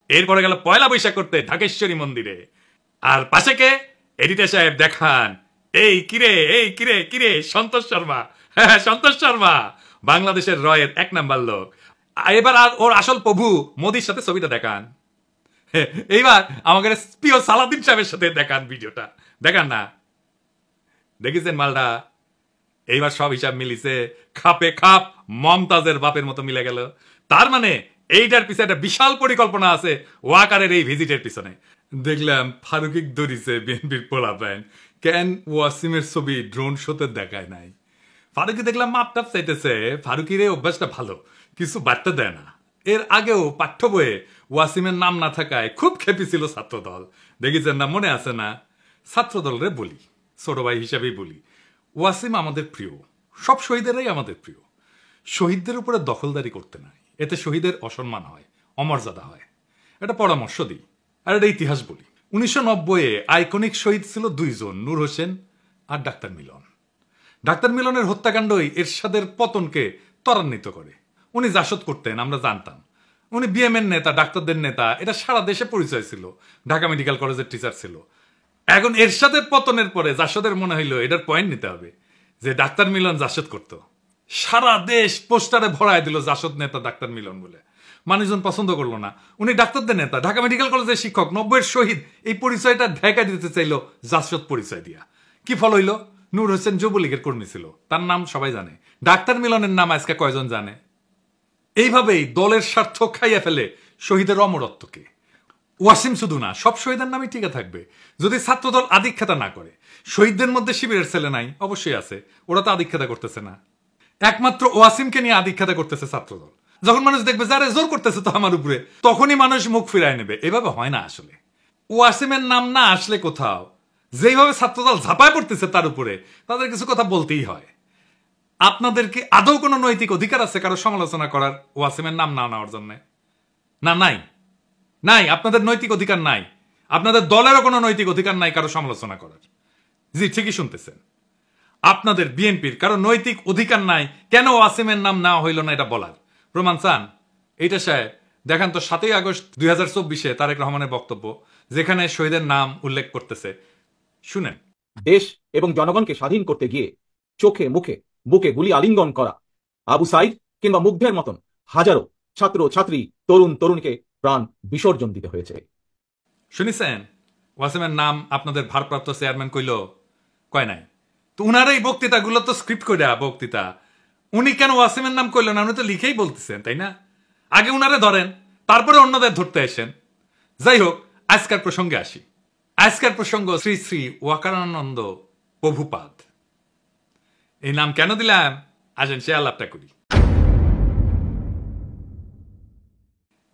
এরপরে গেল পয়লা বৈশাখ করতে ঢাকেশ্বরী মন্দিরে। আর পাশে কে? এডিটর সাহেব দেখান, এই কিরে সন্তোষ শর্মা। হ্যাঁ, সন্তোষ শর্মা বাংলাদেশের রয়ের 1 নাম্বার লোক। এবার আর ওর আসল প্রভু মোদির সাথে ছবিটা দেখান। এইবার আমাকে প্রিয় সালাদিন সাহেবের সাথে দেখান, ভিডিওটা দেখান না। দেখেছেন মালটা? এইবার সব হিসাব মিলিছে, খাপে খাপ মমতাজের বাপের মতো মিলে গেল। তার মানে এইটার পিছনে একটা বিশাল পরিকল্পনা আছে ওয়াকারের এই ভিজিটের পিছনে। দেখলাম ফারুকি ধরিছে বিএনপির পোলাপাইন, কেন ওয়াসিমের ছবি ড্রোন শোতে দেখায় নাই। ফারুকি দেখলাম মাপটাপ চাইতেছে। ফারুকির এই অভ্যাসটা ভালো, কিছু বার্তা দেয় না। এর আগেও পাঠ্য বইয়ে ওয়াসিমের নাম না থাকায় খুব খেপেছিল ছাত্রদল। দেখেছেন না, মনে আছে না? ছাত্রদলরে বলি, ছোট ভাই হিসাবেই বলি, ওয়াসিম আমাদের প্রিয়, সব শহীদেরাই আমাদের প্রিয়। শহীদদের উপরে দখলদারি করতে নাই, এতে শহীদের অসম্মান হয়, অমর্যাদা হয়। এটা পরামর্শ দিই আর এটা ইতিহাস বলি। 1990-এ আইকনিক শহীদ ছিল 2 জন, নূর হোসেন আর ডাক্তার মিলন। ডাক্তার মিলনের হত্যাকাণ্ডই এরশাদের পতনকে ত্বরান্বিত করে। উনি জাসদ করতেন, আমরা জানতাম। উনি বিএমএর নেতা, ডাক্তারদের নেতা, এটা সারা দেশে পরিচয় ছিল। ঢাকা মেডিকেল কলেজের টিচার ছিল। এখন এরশাদের পতনের পরে জাসদের মনে হইল এটার পয়েন্ট নিতে হবে যে ডাক্তার মিলন জাসদ করত। সারা দেশ পোস্টারে ভরায় দিল জাসদ নেতা ডাক্তার মিলন বলে। মানুষজন পছন্দ করলো না। উনি ডাক্তারদের নেতা, ঢাকা মেডিকেল কলেজের শিক্ষক, 90-এর শহীদ। এই পরিচয়টা ঢাকা দিতে চাইল জাসদ পরিচয় দিয়া। কি ফল হইল? নূর হোসেন যুবলীগের কর্মী ছিল, তার নাম সবাই জানে। ডাক্তার মিলনের নাম আজকে কয়জন জানে? এইভাবেই দলের স্বার্থ খাইয়া ফেলে শহীদের অমরত্বকে। ওয়াসিম শুধু না, সব শহীদের নামই টিকে থাকবে যদি ছাত্রদল আধিক্ষেতা না করে। শহীদদের মধ্যে শিবিরের ছেলে নাই? অবশ্যই আছে, ওরা তো আধিক্ষেতা করতেছে না। একমাত্র ওয়াসিমকে নিয়ে আধিক্ষেতা করতেছে ছাত্রদল। যখন মানুষ দেখবে যারা জোর করতেছে তো আমার উপরে, তখনই মানুষ মুখ ফিরায় নেবে। এভাবে হয় না আসলে। ওয়াসিমের নাম না আসলে কোথাও যেইভাবে ছাত্রদল ঝাঁপায় পড়তেছে তার উপরে, তাদের কিছু কথা বলতেই হয়। আপনাদের কি আদৌ কোনো নৈতিক অধিকার আছে কারো সমালোচনা করার ওয়াসিমের নাম না নেওয়ার জন্য? না, নাই। আপনাদের নৈতিক অধিকার নাই। আপনাদের দলেরও কোনো নৈতিক অধিকার নাই কারো সমালোচনা করার। জি, ঠিকই শুনতেছেন। আপনাদের বিএনপির কারো নৈতিক অধিকার নাই কেন ওয়াসিমের নাম নেওয়া হইল না এটা বলার। প্রমাণ চান? এইটা সাহেব দেখান তো 7ই আগস্ট 2024-এ তারেক রহমানের বক্তব্য, যেখানে শহীদের নাম উল্লেখ করতেছে। শুনেন। দেশ এবং জনগণকে স্বাধীন করতে গিয়ে চোখে মুখে বুকে গুলি আলিঙ্গন করা আবু সাইদ কিংবা মুগ্ধের মতন হাজারো ছাত্র ছাত্রী তরুণ তরুণীকে প্রাণ বিসর্জন দিতে হয়েছে। শুনেছেন? ওয়াসিমের নাম আপনাদের ভারপ্রাপ্ত চেয়ারম্যান কইল? কয় নাই তো। উনার এই বক্তৃতাগুলো তো স্ক্রিপ্ট কইরা বক্তৃতা। উনি কেন ওয়াসিমের নাম কইল না? উনি তো লিখেই বলতেছেন, তাই না? আগে উনারে ধরেন, তারপরে অন্যদের ধরতে আসেন। যাই হোক, আজকের প্রসঙ্গে আসি। আজকের প্রসঙ্গ শ্রী শ্রী ওয়াকারানন্দ প্রভুপাদ। এই নাম কেন দিলাম আসেন সে আলাপটা করি।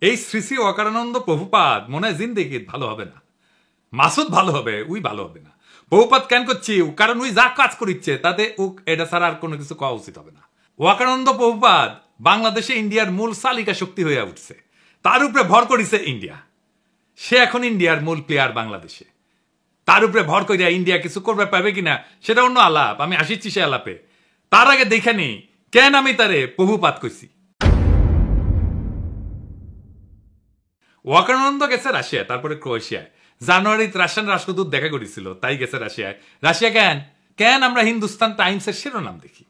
এই শ্রী শ্রী ওয়াকারানন্দ প্রভুপাদ মনে হয় জিন্দেগি ভালো হবে না। মাসুদ ভালো হবে, উই ভালো হবে না। প্রভুপাদ কেন করছি? কারণ উই যা কাজ করিচ্ছে তাতে এটা ছাড়া আর কোনো কিছু কওয়া উচিত হবে না। ওয়াকারানন্দ প্রভুপাদ বাংলাদেশে ইন্ডিয়ার মূল চালিকা শক্তি হয়ে উঠছে। তার উপরে ভর করেছে ইন্ডিয়া। সে এখন ইন্ডিয়ার মূল প্লেয়ার বাংলাদেশে। তার উপরে ভর করিয়া ইন্ডিয়া কিছু করবে পাবে কিনা সেটা অন্য আলাপ, আমি আসিচ্ছি সে আলাপে। তার আগে দেখে নি কেন আমি তারে প্রভুপাদ কইছি। ওয়াকারানন্দ গেছে রাশিয়া, তারপরে ক্রোয়েশিয়ায়। জানুয়ারিতে রাশিয়ান রাষ্ট্রদূত দেখা করেছিল, তাই গেছে রাশিয়ায়। রাশিয়া কেন আমরা হিন্দুস্তান টাইমসের শিরোনাম দেখি,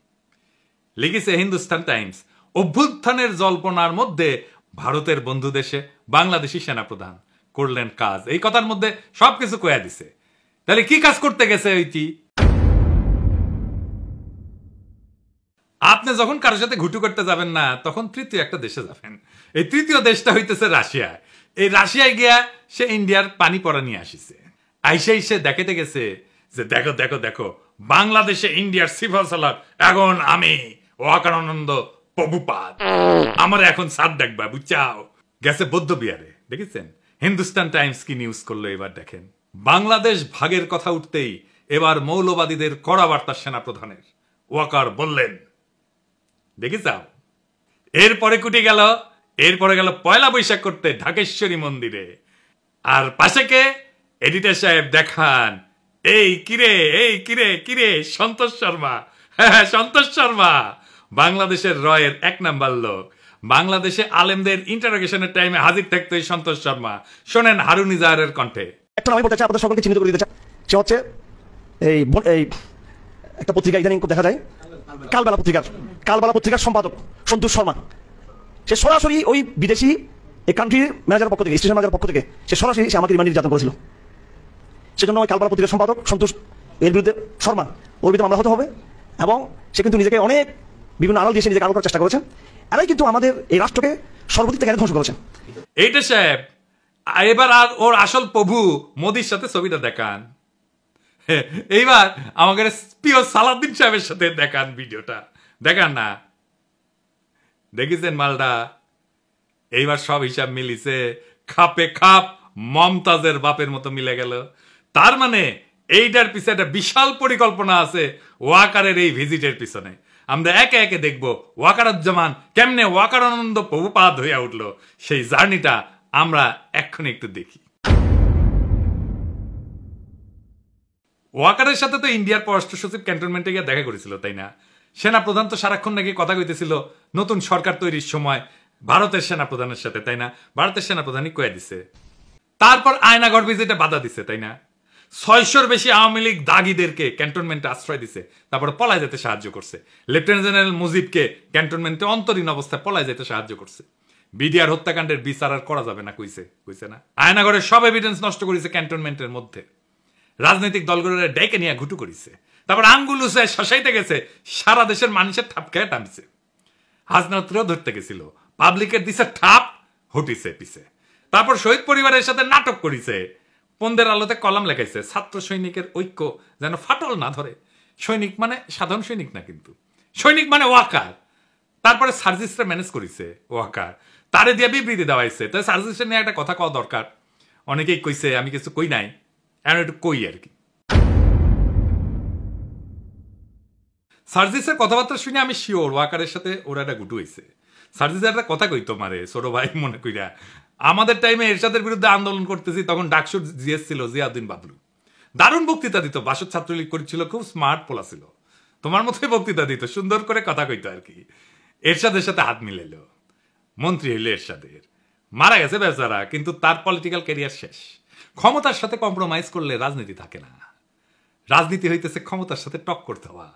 লিখেছে হিন্দুস্তান টাইমস, অভ্যুত্থানের জল্পনার মধ্যে ভারতের বন্ধু দেশে বাংলাদেশি সেনাপ্রধান করলেন কাজ। এই কথার মধ্যে সবকিছু কয়া দিছে। তাহলে কি কাজ করতে গেছে ওইটি? আপনি যখন কারোর সাথে ঘুটু করতে যাবেন না, তখন তৃতীয় একটা দেশে যাবেন। এই তৃতীয় দেশটা হইতেছে রাশিয়া। এই রাশিয়ায় গিয়া সে ইন্ডিয়ার পানি পড়া নিয়ে আসিছে। আইসে সে দেখাতে গেছে যে দেখো দেখো দেখো, বাংলাদেশে ইন্ডিয়ার সিফল সালার এখন আমি ওয়াকারানন্দ প্রভুপাদ, আমার এখন সাদ দেখবা বুঝছাও। গেছে বৌদ্ধ বিহারে, দেখেছেন? হিন্দুস্তান টাইমস কি নিউজ করলো এবার দেখেন। বাংলাদেশ ভাগের কথা উঠতেই এবার মৌলবাদীদের কড়া বার্তা সেনাপ্রধানের। ওয়াকার বললেন, দেখে যাও। এরপরে এরপরে গেল পয়লা বৈশাখ করতে ঢাকেশ্বরী মন্দিরে। আর পাশে কে? এডিটর সাহেব দেখান, এই কিরে সন্তোষ শর্মা। হ্যাঁ, সন্তোষ শর্মা বাংলাদেশের রয়ের 1 নাম্বার লোক। বাংলাদেশে আলেমদের ইন্টারোগেশনের টাইমে হাজির থাকতো এই সন্তোষ শর্মা। শোনেন হারুন ইজাহারের কণ্ঠে। একটা আমি বলতে চাই, আপনাদের সকলকে চিহ্নিত করে দিতে চাই। সে হচ্ছে এই একটা পত্রিকা ইদানিং দেখা যায়, কালবেলা পত্রিকার সম্পাদক সন্তোষ শর্মা। সে সরাসরি ওই বিদেশি এই কান্ট্রির ম্যানেজারের পক্ষ থেকে, স্টেশন ম্যানেজারের পক্ষ থেকে সে সরাসরি আমাকে রিমান্ড নির্যাতন করেছিল। সেজন্য ওই কালবেলা পত্রিকার সম্পাদক সন্তোষ এর বিরুদ্ধে শর্মা, ওর বিরুদ্ধে মামলা হতে হবে। এবং সে কিন্তু নিজেকে অনেক বিভিন্ন আড়াল দিয়ে নিজেকে আড়াল করার চেষ্টা করেছে। এরাই কিন্তু আমাদের এই রাষ্ট্রকে সর্বদিক থেকে ধ্বংস করেছে। এইটা সাহেব, এবার আর ওর আসল প্রভু মোদির সাথে ছবিটা দেখান। এইবার আমাদের প্রিয় সালাউদ্দিন সাহেবের সাথে দেখান, ভিডিওটা দেখান না। দেখেছেন মালটা? এইবার সব হিসাব মিলিছে, খাপে খাপ মমতাজের বাপের মতো মিলে গেল। তার মানে এইটার পিছনে একটা বিশাল পরিকল্পনা আছে ওয়াকারের এই ভিজিটের পিছনে। আমরা একে একে দেখবো ওয়াকারুজ্জামান কেমনে ওয়াকারানন্দ প্রভুপাদ হইয়া উঠলো, সেই জার্নিটা আমরা এক্ষুনি একটু দেখি। ওয়াকারের সাথে তো ইন্ডিয়ার পররাষ্ট্র সচিব ক্যান্টনমেন্টে গিয়ে দেখা করেছিল, তাই না? সেনাপ্রধান তো সারাক্ষণ নাকি কথা কইতেছিল নতুন সরকার তৈরির সময় ভারতের সেনাপ্রধানের সাথে, তাই না? ভারতের সেনাপ্রধানই কয়ে দিছে। তারপর আয়নাগর ভিজিটে বাধা দিছে, তাই না? 600-র বেশি আওয়ামী লীগ দাগিদেরকে ক্যান্টনমেন্টে আশ্রয় দিছে, তারপরে পলায় যেতে সাহায্য করছে। লেফটেন্যান্ট জেনারেল মুজিবকে ক্যান্টনমেন্টে অন্তরীণ অবস্থায় পলায় যেতে সাহায্য করছে। বিডিআর হত্যাকাণ্ডের বিচার আর করা যাবে না কইছে না? আয়নাগরের সব এভিডেন্স নষ্ট করেছে ক্যান্টনমেন্টের মধ্যে। রাজনৈতিক দলগুলোর ডেকে নিয়ে ঘুটু করেছে। তারপর আঙ্গুল উঁচায় শশাইতে গেছে, সারা দেশের মানুষের ঠাপকায় টানছে। হাসনাতরেও ধরতে গেছিল, পাবলিকের দিছে ঠাপ, হটিছে পিছে। তারপর শহীদ পরিবারের সাথে নাটক করেছে, পন্দের আলোতে কলাম লেখাইছে, ছাত্র সৈনিকের ঐক্য যেন ফাটল না ধরে। সৈনিক মানে সাধারণ সৈনিক না, কিন্তু সৈনিক মানে ওয়াকার। তারপরে সার্জিসটা ম্যানেজ করেছে ওয়াকার, তারে দিয়ে বিবৃতি দেওয়াইছে। তাই সার্জিসটা নিয়ে একটা কথা কওয়া দরকার। অনেকেই কইছে, আমি কিছু কই নাই, এখন একটু কই আর কি। সার্জিসের কথাবার্তা শুনে আমি শিওর ওয়াকারের সাথে ওরা একটা গুটু হয়েছে। সার্জিসের একটা কথা কই তোমারে ছোট ভাই মনে কইরা, আমাদের টাইমে এরশাদের বিরুদ্ধে আন্দোলন করতেছি, তখন ডাকসুর জিএস ছিল জিয়াউদ্দিন বাবলু। দারুণ বক্তৃতা দিত, বাসদ ছাত্রলীগ করেছিল, খুব স্মার্ট পোলা ছিল, তোমার মতোই বক্তৃতা দিত, সুন্দর করে কথা কইতো আর কি। এরশাদের সাথে হাত মিলাইল, মন্ত্রী হইল এরশাদের, মারা গেছে বেচারা, কিন্তু তার পলিটিক্যাল ক্যারিয়ার শেষ। ক্ষমতার সাথে কম্প্রোমাইজ করলে রাজনীতি থাকে না। রাজনীতি হইতেছে ক্ষমতার সাথে টক্কর দেওয়া।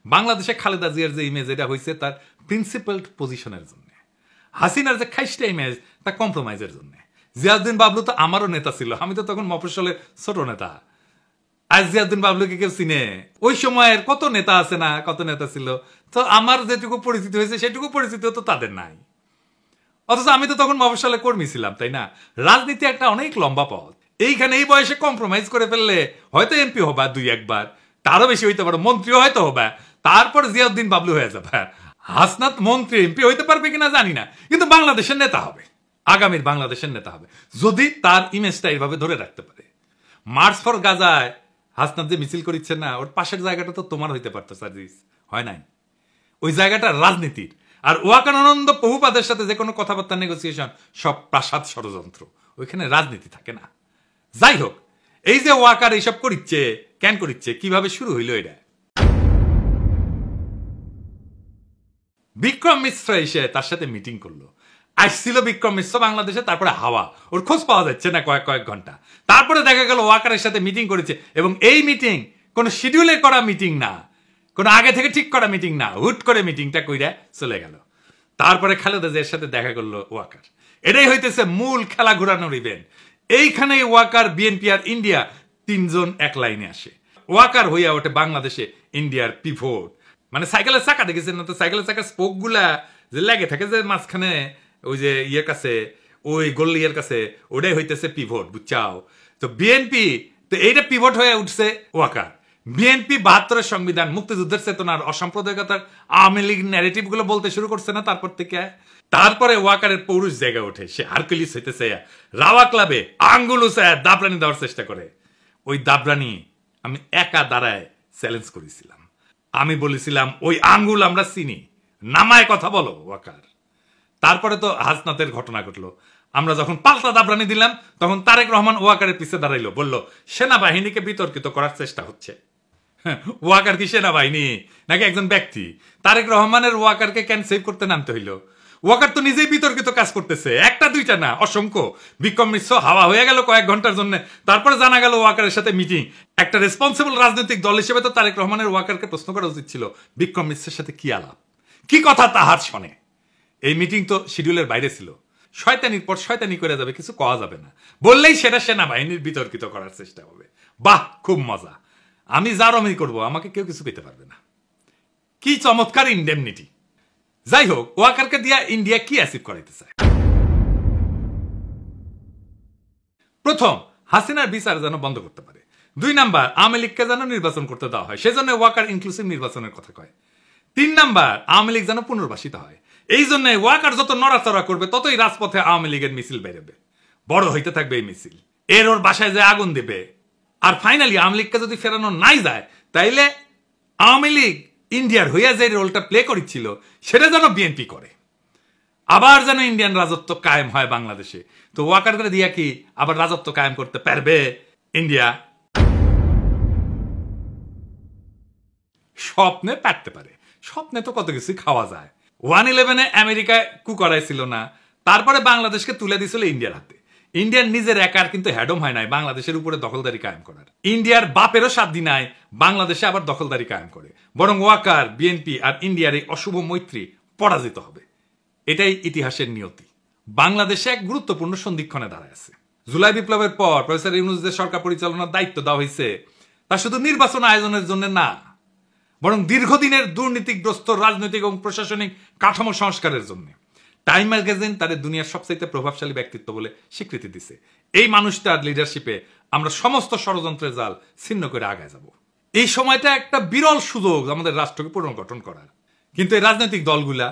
বাংলাদেশে খালেদা জিয়ার যে ইমেজ, এটা হয়েছে তার প্রিন্সিপালড পজিশনের জন্য। হাসিনার যে খাইস্টা ইমেজ, তা কম্প্রোমাইজের জন্য। জিয়াউদ্দিন বাবলু তো আমারও নেতা ছিল, আমি তো তখন মফস্বলের ছোট নেতা। আজ জিয়াউদ্দিন বাবলুকে কেউ চিনে? ওই সময়ের কত নেতা আছে না, কত নেতা ছিল, তো আমার যেটুকু পরিচিতি হয়েছে সেটুকু পরিচিতি তো তাদের নাই। অথচ আমি তো তখন মফস্বলে কর্মী ছিলাম, তাই না? রাজনীতি একটা অনেক লম্বা পথ। এইখানে এই বয়সে কম্প্রোমাইজ করে ফেললে হয়তো এমপি হবা 2-1 বার, তারও বেশি হইতে পারো, মন্ত্রীও হয়তো হবা, তারপর জিয়াউদ্দিন বাবলু হয়ে যাবে। হাসনাত মন্ত্রী এমপি হইতে পারবে কিনা জানি না, কিন্তু বাংলাদেশের নেতা হবে, আগামীর বাংলাদেশের নেতা হবে, যদি তার ইমেজটা এইভাবে ধরে রাখতে পারে। মার্চ ফর গাজায় হাসনাত যে মিছিল করিচ্ছে না, ওর পাশের জায়গাটা তো তোমার হইতে পারতো সার্জিস, হয় নাই? ওই জায়গাটা রাজনীতির। আর ওয়াকারানন্দ প্রভুপাদের সাথে যে কোনো কথাবার্তা নেগোসিয়েশন সব প্রাসাদ ষড়যন্ত্র, ওইখানে রাজনীতি থাকে না। যাই হোক, এই যে ওয়াকার এইসব করিচ্ছে, কেন করিচ্ছে, কিভাবে শুরু হইল এটা? বিক্রম মিশ্র এসে তার সাথে মিটিং করলো। আসছিল বিক্রম মিশ্র বাংলাদেশে, তারপরে হাওয়া, ওর খোঁজ পাওয়া যাচ্ছে না কয়েক ঘন্টা। তারপরে দেখা গেল ওয়াকারের সাথে মিটিং করেছে, এবং এই মিটিং কোনো শিডিউলে করা মিটিং না, কোনো আগে থেকে ঠিক করা মিটিং না, হুট করে মিটিংটা কইরা চলে গেল। তারপরে খালেদা জিয়ার সাথে দেখা করলো ওয়াকার। এটাই হইতেছে মূল খেলা ঘুরানোর ইভেন্ট। এইখানে ওয়াকার, বিএনপি আর ইন্ডিয়া তিনজন এক লাইনে আসে। ওয়াকার হইয়া ওঠে বাংলাদেশে ইন্ডিয়ার পিভট। মানে সাইকেলের চাকা দেখেছেন না তো, সাইকেলের চাকার স্পোক গুলা যে লেগে থাকে যে মাঝখানে, ওই যে ইয়ের কাছে, ওই গোল্লিয়ার কাছে, ওটাই হইতেছে পিভট, বুঝছাও? তো বিএনপি তো এইটা পিভট হয়ে উঠছে ওয়াকার। বিএনপি 72-এর সংবিধান, মুক্তিযুদ্ধের চেতনার, অসাম্প্রদায়িকতার, আওয়ামী লীগ ন্যারেটিভ গুলো বলতে শুরু করছে না তারপর থেকে। তারপরে ওয়াকারের পৌরুষ জায়গা ওঠে, সে হারকুলিস হইতেছে, রাওয়া ক্লাবে আঙ্গুল উঁচায় দাবরানি দেওয়ার চেষ্টা করে। ওই দাবরানি আমি একা দাঁড়ায় চ্যালেঞ্জ করেছিলাম। আমি বলেছিলাম, ওই আঙ্গুল আমরা চিনি, নামায় কথা বলো ওয়াকার। তারপরে তো হাসনাতের ঘটনা ঘটলো। আমরা যখন পাল্টা দাবরানি দিলাম, তখন তারেক রহমান ওয়াকারের পিছে দাঁড়াইলো, বলল সেনাবাহিনীকে বিতর্কিত করার চেষ্টা হচ্ছে। ওয়াকার কি সেনাবাহিনী নাকি একজন ব্যক্তি? তারেক রহমানের ওয়াকারকে কেন সেভ করতে নামতে হইল? ওয়াকার তো নিজেই বিতর্কিত কাজ করতেছে, একটা দুইটা না, অসংখ্য। বিক্রম মিশ্র হাওয়া হয়ে গেল কয়েক ঘন্টার জন্য, তারপরে জানা গেল ওয়াকারের সাথে মিটিং। একটা রেসপন্সিবল রাজনৈতিক দল হিসেবে তো তারেক রহমানের ওয়াকারকে প্রশ্ন করা উচিত ছিল, বিক্রম মিশ্রের সাথে কি আলাপ, কি কথা তাহার শোনে। এই মিটিং তো শিডিউলের বাইরে ছিল। শয়তানির পর শয়তানি করে যাবে, কিছু কওয়া যাবে না, বললেই সেটা সেনাবাহিনীর বিতর্কিত করার চেষ্টা হবে। বাহ, খুব মজা। আমি যার অমিল করবো, আমাকে কেউ কিছু পেতে পারবে না। কি চমৎকার ইন্ডেমনিটি। যাই হোক, ওয়াকারকে দিয়া ইন্ডিয়া কি অ্যাচিভ করাইতে চায়? প্রথম, হাসিনার বিচার যেন বন্ধ করতে পারে। 2 নাম্বার, আওয়ামী লীগকে যেন নির্বাচন করতে দেওয়া হয়, সেজন্য ওয়াকার ইনক্লুসিভ নির্বাচনের কথা কয়। 3 নাম্বার, আওয়ামী লীগ যেন পুনর্বাসিত হয়। এই জন্য ওয়াকার যত নড়াচড়া করবে, ততই রাজপথে আওয়ামী লীগের মিছিল বেরোবে, বড় হইতে থাকবে এই মিছিল। ওর বাসায় যে আগুন দেবে। আর ফাইনালি আওয়ামী লীগকে যদি ফেরানো নাই যায়, তাইলে আওয়ামী লীগ ইন্ডিয়ার হইয়া যে রোলটা প্লে করেছিল, সেটা যেন বিএনপি করে, আবার যেন ইন্ডিয়ান রাজত্ব কায়েম হয় বাংলাদেশে। তো ওয়াকার করে দিয়া কি আবার রাজত্ব কায়েম করতে পারবে ইন্ডিয়া? স্বপ্নে পারতে পারে, স্বপ্নে তো কত কিছু খাওয়া যায়। 1/11 আমেরিকায় কু করাইছিল না, তারপরে বাংলাদেশকে তুলে দিছিল ইন্ডিয়ার হাতে। ইন্ডিয়ার নিজের একার কিন্তু হ্যাডম হয় নাই বাংলাদেশের উপরে দখলদারি কায়েম করার। ইন্ডিয়ার বাপেরও সাধ্য নাই বাংলাদেশে আবার দখলদারি কায়েম করে, বরং ওয়াকার, বিএনপি আর ইন্ডিয়ার এই অশুভ মৈত্রী পরাজিত হবে। এটাই ইতিহাসের নিয়তি। বাংলাদেশে এক গুরুত্বপূর্ণ সন্ধিক্ষণে দাঁড়ায় আছে। জুলাই বিপ্লবের পর প্রফেসর ইউনূসদের সরকার পরিচালনার দায়িত্ব দেওয়া হয়েছে, তা শুধু নির্বাচন আয়োজনের জন্য না, বরং দীর্ঘদিনের দুর্নীতিগ্রস্ত রাজনৈতিক এবং প্রশাসনিক কাঠামো সংস্কারের জন্য। টাইম ম্যাগাজিন তাদের দুনিয়ার সবচেয়ে প্রভাবশালী ব্যক্তিত্ব বলে স্বীকৃতি দিছে। এই মানুষটার লিডারশিপে আমরা সমস্ত ষড়যন্ত্রের জাল ছিন্ন করে আগায় যাব। এই সময়টা একটা বিরল সুযোগ আমাদের রাষ্ট্রকে পুনর্গঠন করার। কিন্তু এই রাজনৈতিক দলগুলা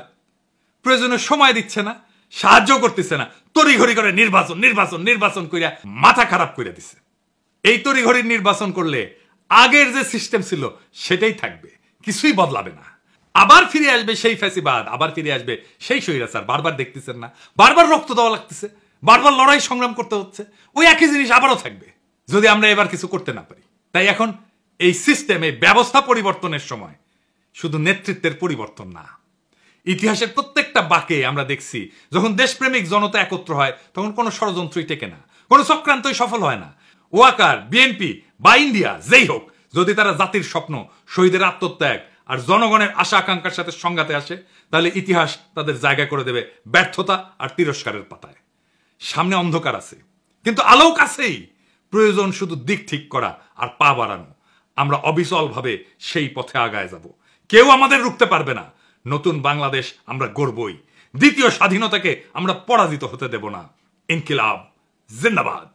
প্রয়োজনে সময় দিচ্ছে না, সাহায্য করতেছে না, তড়িঘড়ি করে নির্বাচন নির্বাচন নির্বাচন কইরা মাথা খারাপ করে দিছে। এই তড়িঘড়ি নির্বাচন করলে আগের যে সিস্টেম ছিল সেটাই থাকবে, কিছুই বদলাবে না। আবার ফিরে আসবে সেই ফ্যাসিবাদ, আবার ফিরে আসবে সেই স্বৈরাচার। বারবার দেখতেছেন না, বারবার রক্ত দেওয়া লাগতেছে, বারবার লড়াই সংগ্রাম করতে হচ্ছে, ওই একই জিনিস আবারও থাকবে যদি আমরা এবার কিছু করতে না পারি। তাই এখন এই সিস্টেম, এই ব্যবস্থা পরিবর্তনের সময়, শুধু নেতৃত্বের পরিবর্তন না। ইতিহাসের প্রত্যেকটা বাঁকে আমরা দেখছি, যখন দেশপ্রেমিক জনতা একত্র হয়, তখন কোনো ষড়যন্ত্রই টেকে না, কোনো চক্রান্তই সফল হয় না। ওয়াকার, বিএনপি বা ইন্ডিয়া যেই হোক, যদি তারা জাতির স্বপ্ন, শহীদের আত্মত্যাগ আর জনগণের আশা আকাঙ্ক্ষার সাথে সংঘাতে আসে, তাহলে ইতিহাস তাদের জায়গা করে দেবে ব্যর্থতা আর তিরস্কারের পাতায়। সামনে অন্ধকার আছে, কিন্তু আলো কাছেই। প্রয়োজন শুধু দিক ঠিক করা আর পা বাড়ানো। আমরা অবিচলভাবে সেই পথে আগায় যাব, কেউ আমাদের রুখতে পারবে না। নতুন বাংলাদেশ আমরা গড়বই, দ্বিতীয় স্বাধীনতাকে আমরা পরাজিত হতে দেব না। ইনকিলাব জিন্দাবাদ।